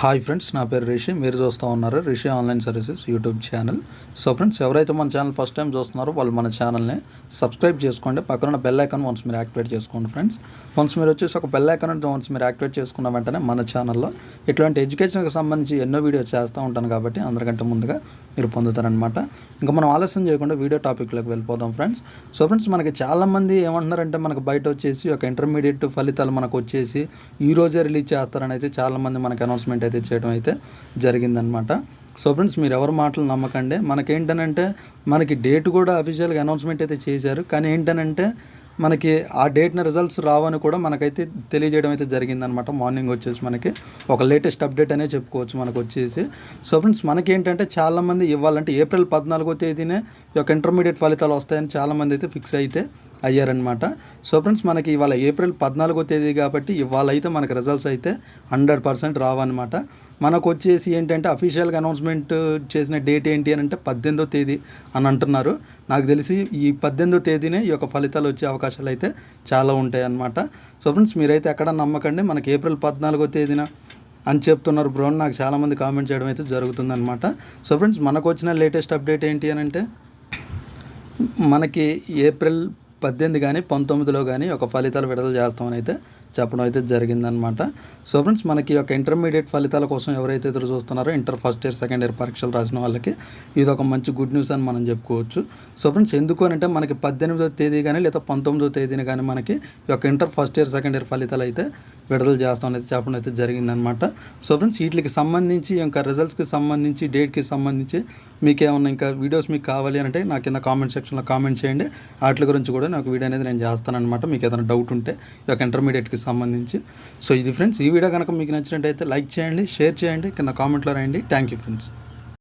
Hi friends, నా పేరు రిషి. మీరు చూస్తూ ఉన్నారు Rishi online services YouTube channel. So friends, ఎవరైతే మన ఛానల్ ఫస్ట్ టైం చూస్తున్నారో వాళ్ళు మన ఛానల్ని సబ్స్క్రైబ్ చేసుకోండి. పక్కన బెల్ ఐకాన్ వన్స్ మీరు యాక్టివేట్ చేసుకోండి ఫ్రెండ్స్. వన్స్ మీరు వచ్చేసి ఒక బెల్ ఐకాన్ వన్స్ మీరు యాక్టివేట్ చేసుకున్న వెంటనే మన ఛానల్లో ఇట్లాంటి ఎడ్యుకేషన్కి సంబంధించి ఎన్నో వీడియోస్ చేస్తూ ఉంటాను కాబట్టి అందరికంటే ముందుగా మీరు పొందుతారనమాట. ఇంకా మనం ఆలస్యం చేయకుండా వీడియో టాపిక్లోకి వెళ్ళిపోదాం ఫ్రెండ్స్. సో ఫ్రెండ్స్, మనకి చాలామంది ఏమంటున్నారంటే మనకు బయట వచ్చేసి ఒక ఇంటర్మీడియట్ ఫలితాలు మనకు వచ్చేసి ఈ రోజే రిలీజ్ చేస్తారని అయితే చాలామంది మనకి అనౌన్స్మెంట్ అయితే చేయడం అయితే జరిగిందనమాట. సో ఫ్రెండ్స్, మీరు ఎవరి మాటలు నమ్మకండి. మనకేంటనంటే మనకి డేట్ కూడా అఫీషియల్గా అనౌన్స్మెంట్ అయితే చేశారు, కానీ ఏంటనంటే మనకి ఆ డేట్న రిజల్ట్స్ రావని కూడా మనకైతే తెలియజేయడం అయితే జరిగిందనమాట. మార్నింగ్ వచ్చేసి మనకి ఒక లేటెస్ట్ అప్డేట్ అనే చెప్పుకోవచ్చు మనకు వచ్చేసి. సో ఫ్రెండ్స్, మనకి ఏంటంటే చాలామంది ఇవ్వాలంటే ఏప్రిల్ 14వ తేదీనే ఈ యొక్క ఇంటర్మీడియట్ ఫలితాలు వస్తాయని చాలామంది అయితే ఫిక్స్ అయితే అయ్యారనమాట. సో ఫ్రెండ్స్, మనకి ఇవాళ ఏప్రిల్ 14వ తేదీ కాబట్టి ఇవాళ అయితే మనకి రిజల్ట్స్ అయితే 100% రావన్నమాట. మనకు వచ్చేసి ఏంటంటే అఫీషియల్గా అనౌన్స్మెంట్ చేసిన డేట్ ఏంటి అని అంటే 18వ తేదీ అని అంటున్నారు. నాకు తెలిసి ఈ 18వ తేదీనే ఈ యొక్క ఫలితాలు వచ్చే అవకాశాలు అయితే చాలా ఉంటాయి అన్నమాట. సో ఫ్రెండ్స్, మీరైతే ఎక్కడ నమ్మకండి. మనకి ఏప్రిల్ 14వ తేదీన అని చెప్తున్నారు బ్రో అని నాకు చాలామంది కామెంట్ చేయడం అయితే జరుగుతుందన్నమాట. సో ఫ్రెండ్స్, మనకు వచ్చిన లేటెస్ట్ అప్డేట్ ఏంటి అని అంటే మనకి ఏప్రిల్ 18 కానీ 19లో కానీ ఒక ఫలితాలు విడుదల చేస్తామని అయితే చెప్పడం అయితే జరిగిందనమాట. సో ఫ్రెండ్స్, మనకి ఒక ఇంటర్మీడియట్ ఫలితాల కోసం ఎవరైతే ఎదురు చూస్తున్నారో inter first year second year పరీక్షలు రాసిన వాళ్ళకి ఇది ఒక మంచి గుడ్ న్యూస్ అని మనం చెప్పుకోవచ్చు. సో ఫ్రెండ్స్, ఎందుకు అని అంటే మనకి 18వ తేదీ కానీ లేదా 19వ తేదీని కానీ మనకి ఈ యొక్క inter first year second year ఫలితాలు అయితే విడుదల చేస్తామని అయితే చెప్పడం అయితే జరిగిందనమాట. సో ఫ్రెండ్స్, వీటికి సంబంధించి ఇంకా రిజల్ట్స్కి సంబంధించి డేట్కి సంబంధించి మీకు ఏమన్నా ఇంకా వీడియోస్ మీకు కావాలి అంటే నా కింద కామెంట్ సెక్షన్లో కామెంట్ చేయండి. వాటి గురించి కూడా నాకు వీడియో అనేది నేను చేస్తానన్నమాట. మీకు ఏదైనా డౌట్ ఉంటే ఈ యొక్క ఇంటర్మీడియట్కి సంబంధించి. సో ఇది ఫ్రెండ్స్, ఈ వీడియో కనుక మీకు నచ్చినట్టయితే లైక్ చేయండి, షేర్ చేయండి, కింద కామెంట్లో రాయండి. Thank you friends.